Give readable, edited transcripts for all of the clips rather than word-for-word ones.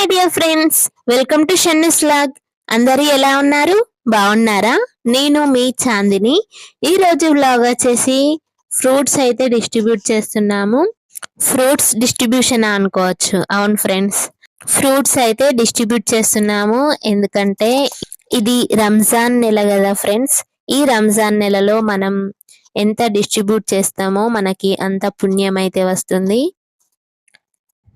My dear friends, welcome to Shanni's vlog. అందరూ ఎలా ఉన్నారు? బాగున్నారా? నేను మీ చాందిని. ఈ రోజు వ్లాగ్ వచ్చేసి ఫ్రూట్స్ అయితే డిస్ట్రిబ్యూట్ చేస్తున్నాము. ఫ్రూట్స్ డిస్ట్రిబ్యూషన్ అనుకోవచ్చు. అవును ఫ్రెండ్స్, ఫ్రూట్స్ అయితే డిస్ట్రిబ్యూట్ చేస్తున్నాము. ఎందుకంటే ఇది రంజాన్ నెల కదా ఫ్రెండ్స్. ఈ రంజాన్ నెలలో మనం ఎంత డిస్ట్రిబ్యూట్ చేస్తామో మనకి అంత పుణ్యం అయితే వస్తుంది.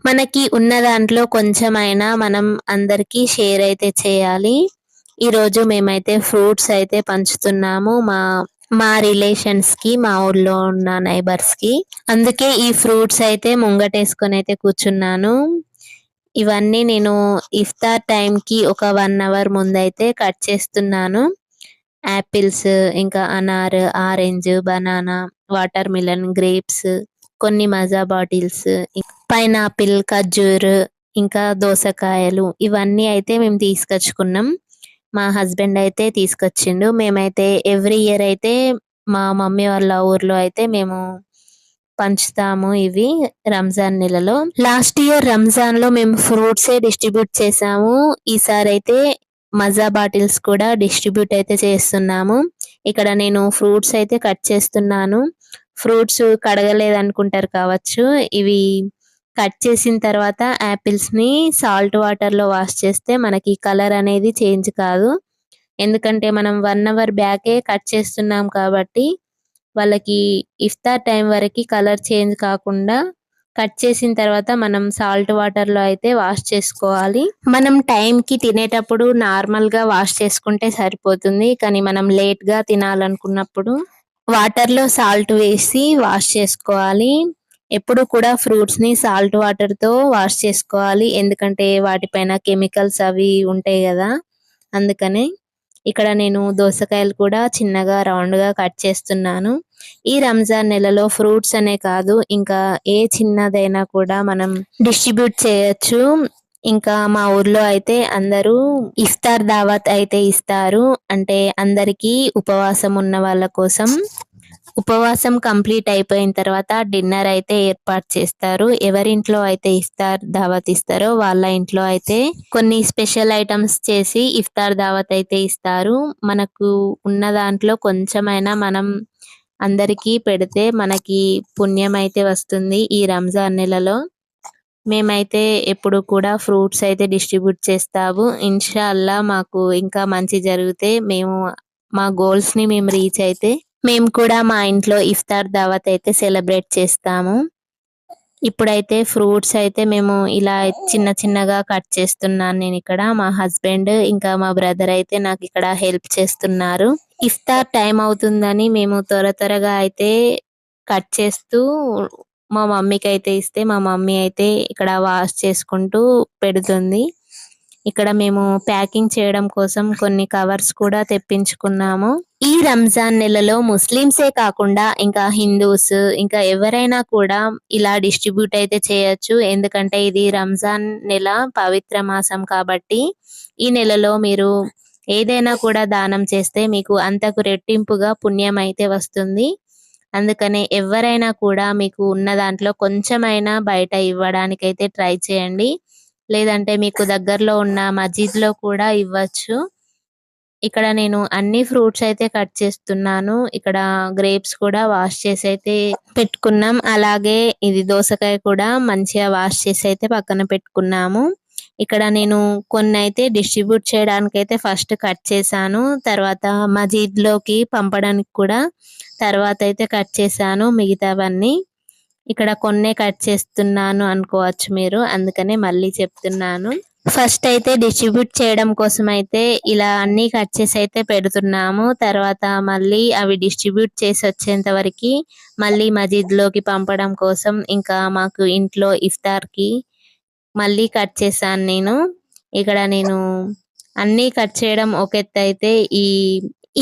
మనకి ఉన్న దాంట్లో కొంచెమైనా మనం అందరికీ షేర్ అయితే చేయాలి. ఈరోజు మేమైతే ఫ్రూట్స్ అయితే పంచుతున్నాము మా రిలేషన్స్ కి, మా ఊర్లో ఉన్న నైబర్స్ కి. అందుకే ఈ ఫ్రూట్స్ అయితే ముంగటేసుకొని అయితే కూర్చున్నాను. ఇవన్నీ నేను ఇఫ్తార్ టైం కి ఒక 1 అవర్ ముందైతే కట్ చేస్తున్నాను. యాపిల్స్, ఇంకా అనార్, orange, banana, watermelon, grapes, కొన్ని మజా బాటిల్స్, పైనాపిల్, ఖర్జూర్, ఇంకా దోసకాయలు, ఇవన్నీ అయితే మేము తీసుకొచ్చుకున్నాం. మా హస్బెండ్ అయితే తీసుకొచ్చిండు. మేమైతే ఎవ్రీ ఇయర్ అయితే మా మమ్మీ వాళ్ళ ఊర్లో అయితే మేము పంచుతాము ఇవి రంజాన్ నెలలో. లాస్ట్ ఇయర్ రంజాన్ లో మేము ఫ్రూట్సే డిస్ట్రిబ్యూట్ చేసాము. ఈసారి అయితే మజా బాటిల్స్ కూడా డిస్ట్రిబ్యూట్ అయితే చేస్తున్నాము. ఇక్కడ నేను ఫ్రూట్స్ అయితే కట్ చేస్తున్నాను. ఫ్రూట్స్ కడగలేదు అనుకుంటారు కావచ్చు. ఇవి కట్ చేసిన తర్వాత యాపిల్స్ ని సాల్ట్ వాటర్ లో వాష్ చేస్తే మనకి కలర్ అనేది చేంజ్ కాదు. ఎందుకంటే మనం 1 అవర్ బ్యాకే కట్ చేస్తున్నాం కాబట్టి వాళ్ళకి ఇఫ్తార్ టైం వరకు కలర్ చేంజ్ కాకుండా కట్ చేసిన తర్వాత మనం సాల్ట్ వాటర్ లో అయితే వాష్ చేసుకోవాలి. మనం టైం కి తినేటప్పుడు నార్మల్ గా వాష్ చేసుకుంటే సరిపోతుంది. కానీ మనం లేట్ గా తినాలనుకున్నప్పుడు వాటర్ లో సాల్ట్ వేసి వాష్ చేసుకోవాలి. ఎప్పుడు కూడా ఫ్రూట్స్ ని సాల్ట్ వాటర్ తో వాష్ చేసుకోవాలి. ఎందుకంటే వాటిపైన కెమికల్స్ అవి ఉంటాయి కదా, అందుకనే. ఇక్కడ నేను దోసకాయలు కూడా చిన్నగా రౌండ్ గా కట్ చేస్తున్నాను. ఈ రంజాన్ నెలలో ఫ్రూట్స్ అనే కాదు, ఇంకా ఏ చిన్నదైనా కూడా మనం డిస్ట్రిబ్యూట్ చేయొచ్చు. ఇంకా మా ఊర్లో అయితే అందరూ ఇఫ్తార్ దావత్ అయితే ఇస్తారు. అంటే అందరికీ ఉపవాసం ఉన్న వాళ్ళ కోసం. ఉపవాసం కంప్లీట్ అయిపోయిన తర్వాత డిన్నర్ అయితే ఏర్పాటు చేస్తారు. ఎవరింట్లో అయితే ఇఫ్తార్ దావత్ ఇస్తారో వాళ్ళ ఇంట్లో అయితే కొన్ని స్పెషల్ ఐటమ్స్ చేసి ఇఫ్తార్ దావత్ అయితే ఇస్తారు. మనకు ఉన్న దాంట్లో కొంచెమైనా మనం అందరికీ పెడితే మనకి పుణ్యం అయితే వస్తుంది. ఈ రంజాన్ నెలలో మేమైతే ఎప్పుడు కూడా ఫ్రూట్స్ అయితే డిస్ట్రిబ్యూట్ చేస్తాము. ఇన్షా అల్లా మాకు ఇంకా మంచి జరిగితే మా గోల్స్ ని మేము రీచ్ అయితే మేము కూడా మా ఇంట్లో ఇఫ్తార్ దావత్ అయితే సెలబ్రేట్ చేస్తాము. ఇప్పుడైతే ఫ్రూట్స్ అయితే మేము ఇలా చిన్న చిన్నగా కట్ చేస్తున్నాను నేను ఇక్కడ. మా హస్బెండ్ ఇంకా మా బ్రదర్ అయితే నాకు ఇక్కడ హెల్ప్ చేస్తున్నారు. ఇఫ్తార్ టైం అవుతుందని మేము త్వరగా అయితే కట్ చేస్తూ మా మమ్మీకి అయితే ఇస్తే మా మమ్మీ అయితే ఇక్కడ వాష్ చేసుకుంటూ పెడుతుంది. ఇక్కడ మేము ప్యాకింగ్ చేయడం కోసం కొన్ని కవర్స్ కూడా తెప్పించుకున్నాము. ఈ రంజాన్ నెలలో ముస్లిమ్సే కాకుండా ఇంకా హిందూస్, ఇంకా ఎవరైనా కూడా ఇలా డిస్ట్రిబ్యూట్ అయితే చేయొచ్చు. ఎందుకంటే ఇది రంజాన్ నెల పవిత్ర మాసం కాబట్టి ఈ నెలలో మీరు ఏదైనా కూడా దానం చేస్తే మీకు అంతకు రెట్టింపుగా పుణ్యం అయితే వస్తుంది. అందుకనే ఎవరైనా కూడా మీకు ఉన్న దాంట్లో కొంచెమైనా బయట ఇవ్వడానికైతే ట్రై చేయండి. లేదంటే మీకు దగ్గరలో ఉన్న మస్జిద్ లో కూడా ఇవ్వచ్చు. ఇక్కడ నేను అన్ని ఫ్రూట్స్ అయితే కట్ చేస్తున్నాను. ఇక్కడ గ్రేప్స్ కూడా వాష్ చేసి అయితే పెట్టుకున్నాం. అలాగే ఇది దోసకాయ కూడా మంచిగా వాష్ చేసి అయితే పక్కన పెట్టుకున్నాము. ఇక్కడ నేను కొన్ని అయితే డిస్ట్రిబ్యూట్ చేయడానికి అయితే ఫస్ట్ కట్ చేశాను. తర్వాత మస్జిద్ లోకి పంపడానికి కూడా తర్వాత అయితే కట్ చేశాను మిగతావన్నీ. ఇక్కడ కొన్నే కట్ చేస్తున్నాను అనుకోవచ్చు మీరు, అందుకనే మళ్ళీ చెప్తున్నాను. ఫస్ట్ అయితే డిస్ట్రిబ్యూట్ చేయడం కోసం అయితే ఇలా అన్ని కట్ చేసి అయితే పెడుతున్నాము. తర్వాత మళ్ళీ అవి డిస్ట్రిబ్యూట్ చేసి వచ్చేంత వరకు మళ్ళీ మస్జిద్ లోకి పంపడం కోసం ఇంకా మాకు ఇంట్లో ఇఫ్తార్ కి మళ్ళీ కట్ చేశాను నేను. ఇక్కడ నేను అన్ని కట్ చేయడం ఒక ఎత్తు అయితే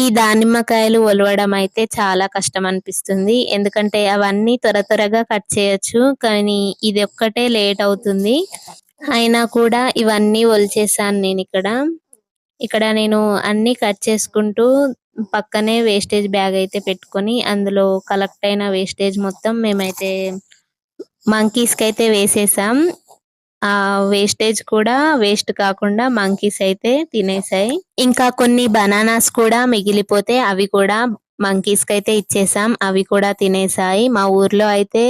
ఈ దానిమ్మకాయలు ఒలవడం అయితే చాలా కష్టం అనిపిస్తుంది. ఎందుకంటే అవన్నీ త్వరగా కట్ చేయొచ్చు, కానీ ఇది ఒక్కటే లేట్ అవుతుంది. అయినా కూడా ఇవన్నీ ఒలిచేసాను నేను ఇక్కడ నేను అన్ని కట్ చేసుకుంటూ పక్కనే వేస్టేజ్ బ్యాగ్ అయితే పెట్టుకొని అందులో కలెక్ట్ అయిన వేస్టేజ్ మొత్తం మేమైతే మంకీస్ కి అయితే వేసేసాం. ఆ వేస్టేజ్ కూడా వేస్ట్ కాకుండా మంకీస్ అయితే తినేసాయి. ఇంకా కొన్ని బనానాస్ కూడా మిగిలిపోతే అవి కూడా మంకీస్ కి అయితే ఇచ్చేసాం. అవి కూడా తినేసాయి. మా ఊర్లో అయితే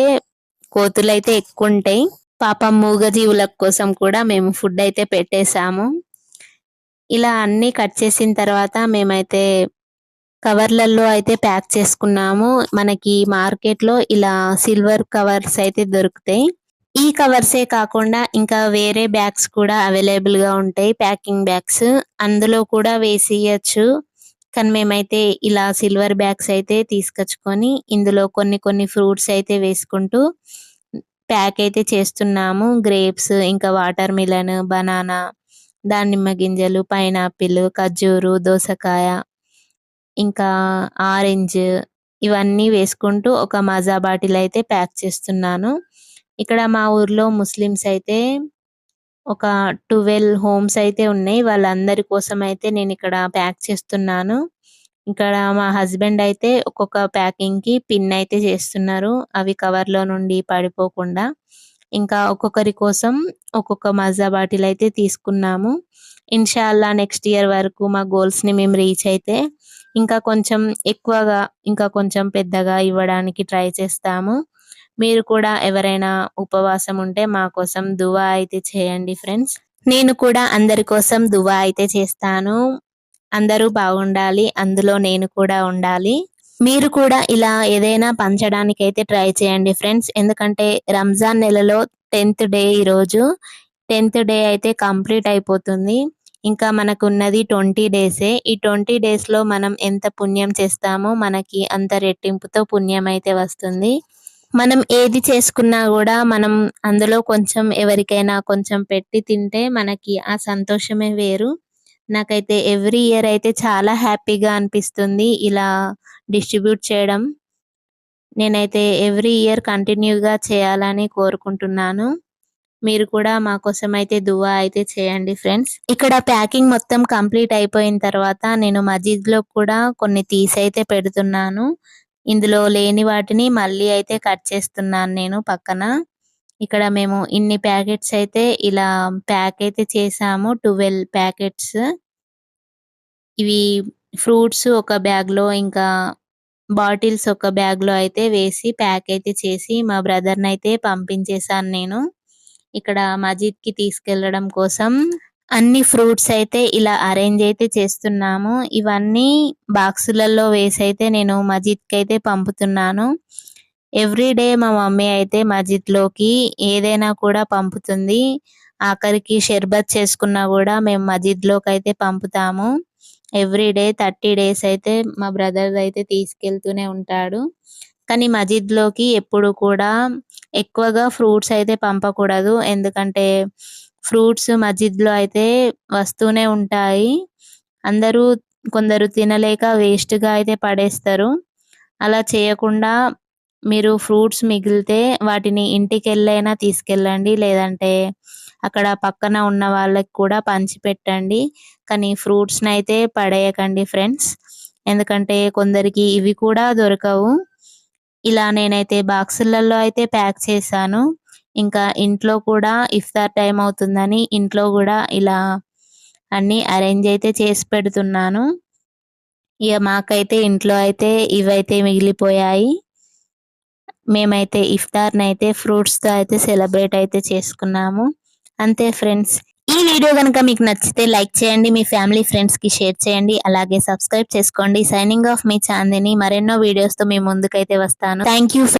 కోతులు అయితే ఎక్కువ ఉంటాయి. పాపం మూగజీవుల కోసం కూడా మేము ఫుడ్ అయితే పెట్టేసాము. ఇలా అన్ని కట్ చేసిన తర్వాత మేమైతే కవర్లలో అయితే ప్యాక్ చేసుకున్నాము. మనకి మార్కెట్ లో ఇలా సిల్వర్ కవర్స్ అయితే దొరుకుతాయి. ఈ కవర్సే కాకుండా ఇంకా వేరే బ్యాగ్స్ కూడా అవైలబుల్ గా ఉంటాయి. ప్యాకింగ్ బ్యాగ్స్ అందులో కూడా వేసియచ్చు. కానీ మేమైతే ఇలా సిల్వర్ బ్యాగ్స్ అయితే తీసుకొచ్చుకొని ఇందులో కొన్ని కొన్ని ఫ్రూట్స్ అయితే వేసుకుంటూ ప్యాక్ అయితే చేస్తున్నాము. గ్రేప్స్, ఇంకా వాటర్ మిలన్, బనానా, దానిమ్మ గింజలు, పైనాపిల్, ఖర్జూరు, దోసకాయ, ఇంకా ఆరెంజ్, ఇవన్నీ వేసుకుంటూ ఒక మజా బాటిల్ అయితే ప్యాక్ చేస్తున్నాను. ఇక్కడ మా ఊర్లో ముస్లిమ్స్ అయితే ఒక 12 హోమ్స్ అయితే ఉన్నాయి. వాళ్ళందరి కోసం అయితే నేను ఇక్కడ ప్యాక్ చేస్తున్నాను. ఇక్కడ మా హస్బెండ్ అయితే ఒక్కొక్క ప్యాకింగ్ కి పిన్ అయితే చేస్తున్నారు. అవి కవర్ లో నుండి పడిపోకుండా. ఇంకా ఒక్కొక్కరి కోసం ఒక్కొక్క మజా బాటిల్ అయితే తీసుకున్నాము. ఇన్షాల్లా నెక్స్ట్ ఇయర్ వరకు మా గోల్స్ ని మేము రీచ్ అయితే ఇంకా కొంచెం ఎక్కువగా, ఇంకా కొంచెం పెద్దగా ఇవ్వడానికి ట్రై చేస్తాము. మీరు కూడా ఎవరైనా ఉపవాసం ఉంటే మా కోసం దువా అయితే చేయండి ఫ్రెండ్స్. నేను కూడా అందరి కోసం దువా అయితే చేస్తాను. అందరూ బాగుండాలి, అందులో నేను కూడా ఉండాలి. మీరు కూడా ఇలా ఏదైనా పంచడానికి అయితే ట్రై చేయండి ఫ్రెండ్స్. ఎందుకంటే రంజాన్ నెలలో 10th డే ఈరోజు. 10th డే అయితే కంప్లీట్ అయిపోతుంది. ఇంకా మనకు ఉన్నది 20 డేసే. ఈ 20 డేస్ లో మనం ఎంత పుణ్యం చేస్తామో మనకి అంత రెట్టింపుతో పుణ్యం అయితే వస్తుంది. మనం ఏది చేసుకున్నా కూడా మనం అందులో కొంచెం ఎవరికైనా కొంచెం పెట్టి తింటే మనకి ఆ సంతోషమే వేరు. నాకైతే ఎవ్రీ ఇయర్ అయితే చాలా హ్యాపీగా అనిపిస్తుంది ఇలా డిస్ట్రిబ్యూట్ చేయడం. నేనైతే ఎవ్రీ ఇయర్ కంటిన్యూగా చేయాలని కోరుకుంటున్నాను. మీరు కూడా మా కోసం అయితే దువా అయితే చేయండి ఫ్రెండ్స్. ఇక్కడ ప్యాకింగ్ మొత్తం కంప్లీట్ అయిపోయిన తర్వాత నేను మజీద్ లో కూడా కొన్ని తీసైతే పెడుతున్నాను. ఇందులో లేని వాటిని మళ్ళీ అయితే కట్ చేస్తున్నాను నేను పక్కన. ఇక్కడ మేము ఇన్ని ప్యాకెట్స్ అయితే ఇలా ప్యాక్ అయితే చేసాము. 12 ప్యాకెట్స్. ఇవి ఫ్రూట్స్ ఒక బ్యాగ్ లో, ఇంకా బాటిల్స్ ఒక బ్యాగ్ లో అయితే వేసి ప్యాక్ అయితే చేసి మా బ్రదర్ నైతే పంపించేశాను నేను. ఇక్కడ మజీద్ కి తీసుకెళ్లడం కోసం అన్ని ఫ్రూట్స్ అయితే ఇలా అరేంజ్ అయితే చేస్తున్నాము. ఇవన్నీ బాక్సులలో వేసి అయితే నేను మజీద్ కి అయితే పంపుతున్నాను. ఎవ్రీ డే మా మమ్మీ అయితే మజీద్ లోకి ఏదైనా కూడా పంపుతుంది. ఆఖరికి షర్బత్ చేసుకున్నా కూడా మేము మజీద్ లోకి అయితే పంపుతాము. ఎవ్రీ డే 30 డేస్ అయితే మా బ్రదర్ అయితే తీసుకెళ్తూనే ఉంటాడు. కానీ మజీద్ లోకి ఎప్పుడు కూడా ఎక్కువగా ఫ్రూట్స్ అయితే పంపకూడదు. ఎందుకంటే ఫ్రూట్స్ మజీద్ లో అయితే వస్తూనే ఉంటాయి. అందరూ కొందరు తినలేక వేస్ట్ గా అయితే పడేస్తారు. అలా చేయకుండా మీరు ఫ్రూట్స్ మిగిలితే వాటిని ఇంటికి వెళ్ళైనా తీసుకెళ్ళండి, లేదంటే అక్కడ పక్కన ఉన్న వాళ్ళకి కూడా పంచి పెట్టండి. కానీ ఫ్రూట్స్ అయితే పడేయకండి ఫ్రెండ్స్. ఎందుకంటే కొందరికి ఇవి కూడా దొరకవు. ఇలా నేనైతే బాక్సులలో అయితే ప్యాక్ చేశాను. ఇంకా ఇంట్లో కూడా ఇఫ్తార్ టైం అవుతుందని ఇంట్లో కూడా ఇలా అన్ని అరేంజ్ అయితే చేసి పెడుతున్నాను. ఇక మాకైతే ఇంట్లో అయితే ఇవైతే మిగిలిపోయాయి. మేమైతే ఇఫ్తార్ నైతే ఫ్రూట్స్ తో అయితే సెలబ్రేట్ అయితే చేసుకున్నాము. అంతే ఫ్రెండ్స్. ఈ వీడియో కనుక మీకు నచ్చితే లైక్ చేయండి, మీ ఫ్యామిలీ ఫ్రెండ్స్ కి షేర్ చేయండి, అలాగే సబ్స్క్రైబ్ చేసుకోండి. సైనింగ్ ఆఫ్ మీ చాందిని. మరెన్నో వీడియోస్ తో మీ ముందుకైతే వస్తాను. Thank you.